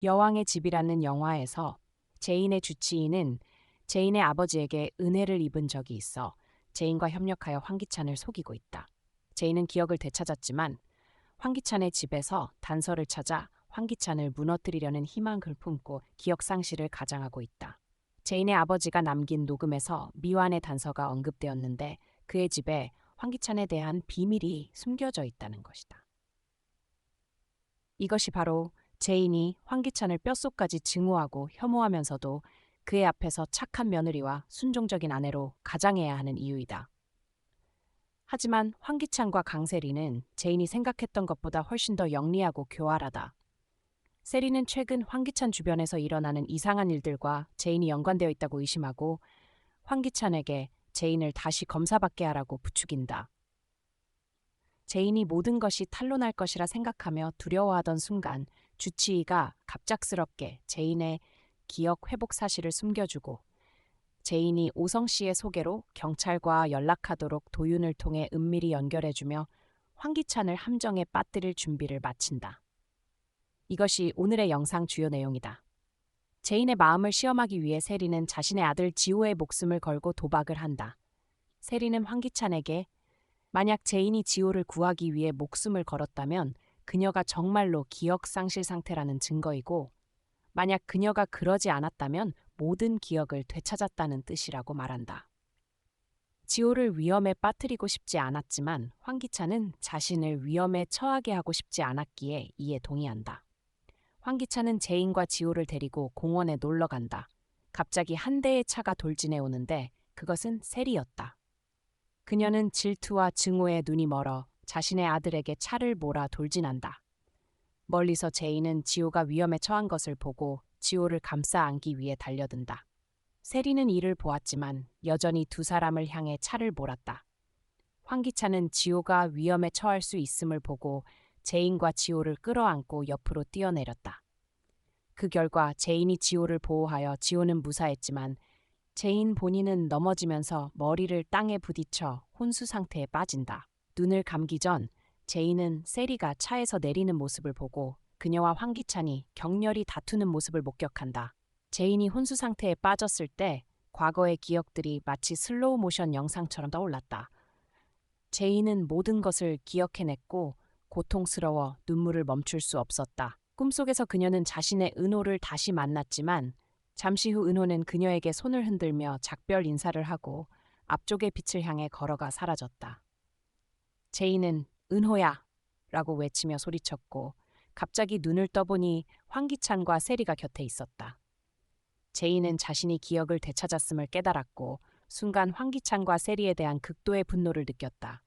여왕의 집이라는 영화에서 제인의 주치의는 제인의 아버지에게 은혜를 입은 적이 있어 제인과 협력하여 황기찬을 속이고 있다. 제인은 기억을 되찾았지만 황기찬의 집에서 단서를 찾아 황기찬을 무너뜨리려는 희망을 품고 기억 상실을 가장하고 있다. 제인의 아버지가 남긴 녹음에서 미완의 단서가 언급되었는데 그의 집에 황기찬에 대한 비밀이 숨겨져 있다는 것이다. 이것이 바로 제인이 황기찬을 뼛속까지 증오하고 혐오하면서도 그의 앞에서 착한 며느리와 순종적인 아내로 가장해야 하는 이유이다. 하지만 황기찬과 강세리는 제인이 생각했던 것보다 훨씬 더 영리하고 교활하다. 세리는 최근 황기찬 주변에서 일어나는 이상한 일들과 제인이 연관되어 있다고 의심하고 황기찬에게 제인을 다시 검사받게 하라고 부추긴다. 제인이 모든 것이 탄로날 것이라 생각하며 두려워하던 순간 주치의가 갑작스럽게 제인의 기억 회복 사실을 숨겨주고 제인이 오성 씨의 소개로 경찰과 연락하도록 도윤을 통해 은밀히 연결해주며 황기찬을 함정에 빠뜨릴 준비를 마친다. 이것이 오늘의 영상 주요 내용이다. 제인의 마음을 시험하기 위해 세리는 자신의 아들 지호의 목숨을 걸고 도박을 한다. 세리는 황기찬에게 만약 제인이 지호를 구하기 위해 목숨을 걸었다면 그녀가 정말로 기억 상실 상태라는 증거이고 만약 그녀가 그러지 않았다면 모든 기억을 되찾았다는 뜻이라고 말한다. 지호를 위험에 빠뜨리고 싶지 않았지만 황기찬은 자신을 위험에 처하게 하고 싶지 않았기에 이에 동의한다. 황기찬은 제인과 지호를 데리고 공원에 놀러 간다. 갑자기 한 대의 차가 돌진해 오는데 그것은 세리였다. 그녀는 질투와 증오에 눈이 멀어 자신의 아들에게 차를 몰아 돌진한다. 멀리서 제인은 지호가 위험에 처한 것을 보고 지호를 감싸 안기 위해 달려든다. 세리는 이를 보았지만 여전히 두 사람을 향해 차를 몰았다. 황기찬은 지호가 위험에 처할 수 있음을 보고 제인과 지호를 끌어안고 옆으로 뛰어내렸다. 그 결과 제인이 지호를 보호하여 지호는 무사했지만 제인 본인은 넘어지면서 머리를 땅에 부딪혀 혼수 상태에 빠진다. 눈을 감기 전 제인은 세리가 차에서 내리는 모습을 보고 그녀와 황기찬이 격렬히 다투는 모습을 목격한다. 제인이 혼수 상태에 빠졌을 때 과거의 기억들이 마치 슬로우 모션 영상처럼 떠올랐다. 제인은 모든 것을 기억해냈고 고통스러워 눈물을 멈출 수 없었다. 꿈속에서 그녀는 자신의 은호를 다시 만났지만 잠시 후 은호는 그녀에게 손을 흔들며 작별 인사를 하고 앞쪽의 빛을 향해 걸어가 사라졌다. 제인은 은호야! 라고 외치며 소리쳤고 갑자기 눈을 떠보니 황기찬과 세리가 곁에 있었다. 제인은 자신이 기억을 되찾았음을 깨달았고 순간 황기찬과 세리에 대한 극도의 분노를 느꼈다.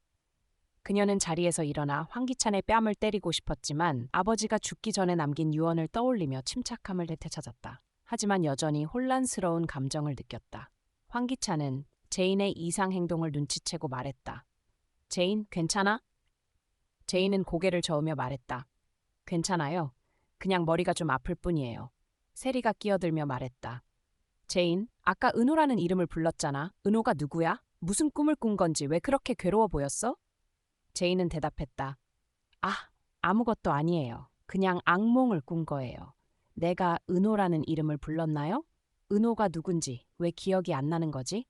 그녀는 자리에서 일어나 황기찬의 뺨을 때리고 싶었지만 아버지가 죽기 전에 남긴 유언을 떠올리며 침착함을 되찾았다. 하지만 여전히 혼란스러운 감정을 느꼈다. 황기찬은 제인의 이상 행동을 눈치채고 말했다. 제인, 괜찮아? 제인은 고개를 저으며 말했다. 괜찮아요. 그냥 머리가 좀 아플 뿐이에요. 세리가 끼어들며 말했다. 제인, 아까 은호라는 이름을 불렀잖아. 은호가 누구야? 무슨 꿈을 꾼 건지 왜 그렇게 괴로워 보였어? 제인은 대답했다. 아, 아무것도 아니에요. 그냥 악몽을 꾼 거예요. 내가 은호라는 이름을 불렀나요? 은호가 누군지 왜 기억이 안 나는 거지?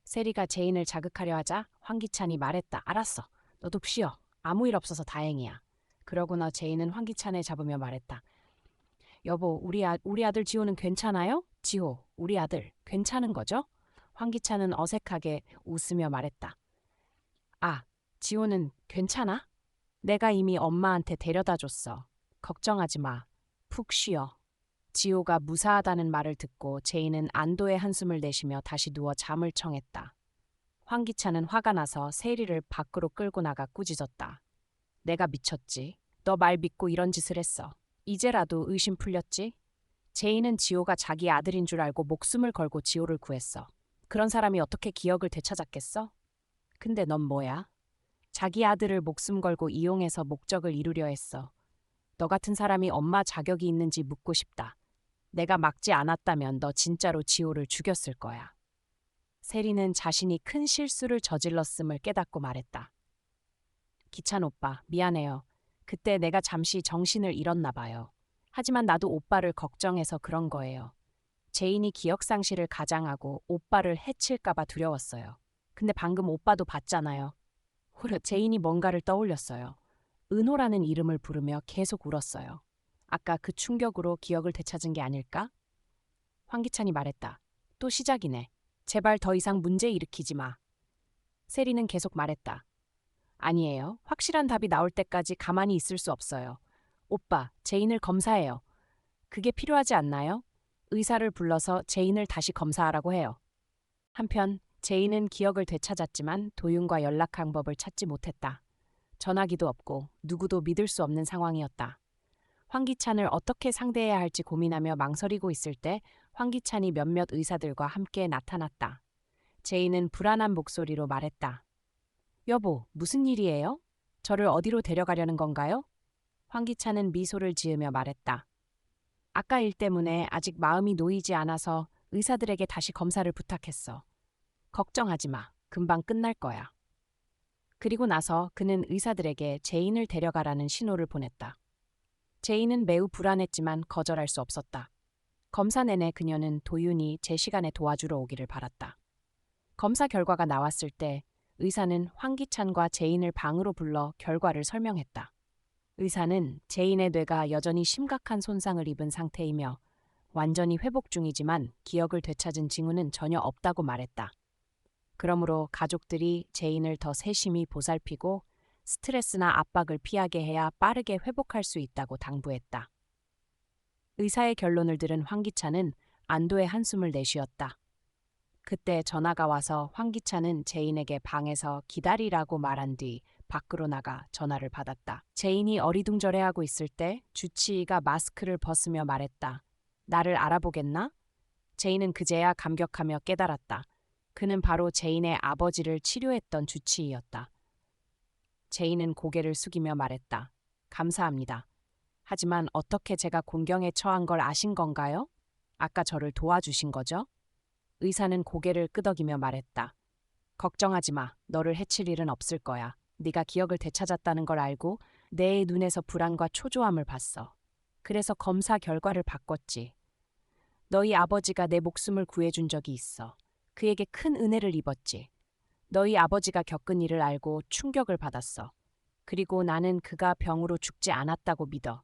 세리가 제인을 자극하려 하자 황기찬이 말했다. 알았어. 너도 쉬어. 아무 일 없어서 다행이야. 그러고나 제인은 황기찬을 잡으며 말했다. 여보, 우리 아들 지호는 괜찮아요? 지호, 우리 아들 괜찮은 거죠? 황기찬은 어색하게 웃으며 말했다. 아, 지호는 괜찮아? 내가 이미 엄마한테 데려다 줬어. 걱정하지 마. 푹 쉬어. 지호가 무사하다는 말을 듣고 제인은 안도의 한숨을 내쉬며 다시 누워 잠을 청했다. 황기찬은 화가 나서 세리를 밖으로 끌고 나가 꾸짖었다. 내가 미쳤지. 너 말 믿고 이런 짓을 했어. 이제라도 의심 풀렸지? 제인은 지호가 자기 아들인 줄 알고 목숨을 걸고 지호를 구했어. 그런 사람이 어떻게 기억을 되찾았겠어? 근데 넌 뭐야? 자기 아들을 목숨 걸고 이용해서 목적을 이루려 했어. 너 같은 사람이 엄마 자격이 있는지 묻고 싶다. 내가 막지 않았다면 너 진짜로 지호를 죽였을 거야. 세리는 자신이 큰 실수를 저질렀음을 깨닫고 말했다. 기찬 오빠, 미안해요. 그때 내가 잠시 정신을 잃었나 봐요. 하지만 나도 오빠를 걱정해서 그런 거예요. 제인이 기억상실을 가장하고 오빠를 해칠까봐 두려웠어요. 근데 방금 오빠도 봤잖아요. 후려 제인이 뭔가를 떠올렸어요. 은호라는 이름을 부르며 계속 울었어요. 아까 그 충격으로 기억을 되찾은 게 아닐까? 황기찬이 말했다. 또 시작이네. 제발 더 이상 문제 일으키지 마. 세리는 계속 말했다. 아니에요. 확실한 답이 나올 때까지 가만히 있을 수 없어요. 오빠, 제인을 검사해요. 그게 필요하지 않나요? 의사를 불러서 제인을 다시 검사하라고 해요. 한편 제인은 기억을 되찾았지만 도윤과 연락 방법을 찾지 못했다. 전화기도 없고 누구도 믿을 수 없는 상황이었다. 황기찬을 어떻게 상대해야 할지 고민하며 망설이고 있을 때 황기찬이 몇몇 의사들과 함께 나타났다. 제인은 불안한 목소리로 말했다. 여보, 무슨 일이에요? 저를 어디로 데려가려는 건가요? 황기찬은 미소를 지으며 말했다. 아까 일 때문에 아직 마음이 놓이지 않아서 의사들에게 다시 검사를 부탁했어. 걱정하지 마. 금방 끝날 거야. 그리고 나서 그는 의사들에게 제인을 데려가라는 신호를 보냈다. 제인은 매우 불안했지만 거절할 수 없었다. 검사 내내 그녀는 도윤이 제 시간에 도와주러 오기를 바랐다. 검사 결과가 나왔을 때 의사는 황기찬과 제인을 방으로 불러 결과를 설명했다. 의사는 제인의 뇌가 여전히 심각한 손상을 입은 상태이며 완전히 회복 중이지만 기억을 되찾은 징후는 전혀 없다고 말했다. 그러므로 가족들이 제인을 더 세심히 보살피고 스트레스나 압박을 피하게 해야 빠르게 회복할 수 있다고 당부했다. 의사의 결론을 들은 황기찬은 안도의 한숨을 내쉬었다. 그때 전화가 와서 황기찬은 제인에게 방에서 기다리라고 말한 뒤 밖으로 나가 전화를 받았다. 제인이 어리둥절해하고 있을 때 주치의가 마스크를 벗으며 말했다. 나를 알아보겠나? 제인은 그제야 감격하며 깨달았다. 그는 바로 제인의 아버지를 치료했던 주치의였다. 제인은 고개를 숙이며 말했다. 감사합니다. 하지만 어떻게 제가 곤경에 처한 걸 아신 건가요? 아까 저를 도와주신 거죠? 의사는 고개를 끄덕이며 말했다. 걱정하지 마. 너를 해칠 일은 없을 거야. 네가 기억을 되찾았다는 걸 알고 내 눈에서 불안과 초조함을 봤어. 그래서 검사 결과를 바꿨지. 너희 아버지가 내 목숨을 구해준 적이 있어. 그에게 큰 은혜를 입었지. 너희 아버지가 겪은 일을 알고 충격을 받았어. 그리고 나는 그가 병으로 죽지 않았다고 믿어.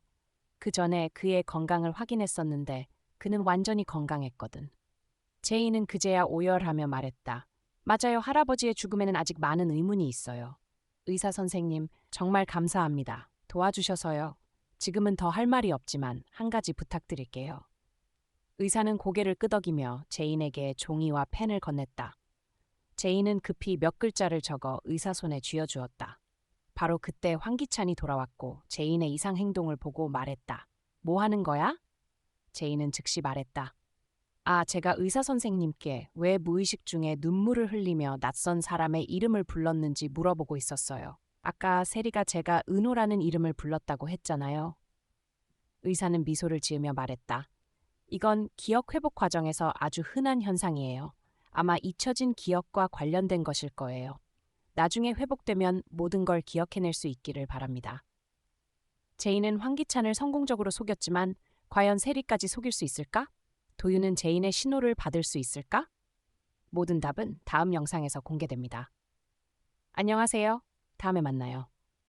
그 전에 그의 건강을 확인했었는데 그는 완전히 건강했거든. 제이는 그제야 오열하며 말했다. 맞아요. 할아버지의 죽음에는 아직 많은 의문이 있어요. 의사 선생님, 정말 감사합니다. 도와주셔서요. 지금은 더 할 말이 없지만 한 가지 부탁드릴게요. 의사는 고개를 끄덕이며 제인에게 종이와 펜을 건넸다. 제인은 급히 몇 글자를 적어 의사 손에 쥐어주었다. 바로 그때 황기찬이 돌아왔고 제인의 이상 행동을 보고 말했다. 뭐 하는 거야? 제인은 즉시 말했다. 아, 제가 의사 선생님께 왜 무의식 중에 눈물을 흘리며 낯선 사람의 이름을 불렀는지 물어보고 있었어요. 아까 세리가 제가 은호라는 이름을 불렀다고 했잖아요. 의사는 미소를 지으며 말했다. 이건 기억 회복 과정에서 아주 흔한 현상이에요. 아마 잊혀진 기억과 관련된 것일 거예요. 나중에 회복되면 모든 걸 기억해낼 수 있기를 바랍니다. 제인은 황기찬을 성공적으로 속였지만 과연 세리까지 속일 수 있을까? 도윤은 제인의 신호를 받을 수 있을까? 모든 답은 다음 영상에서 공개됩니다. 안녕하세요. 다음에 만나요.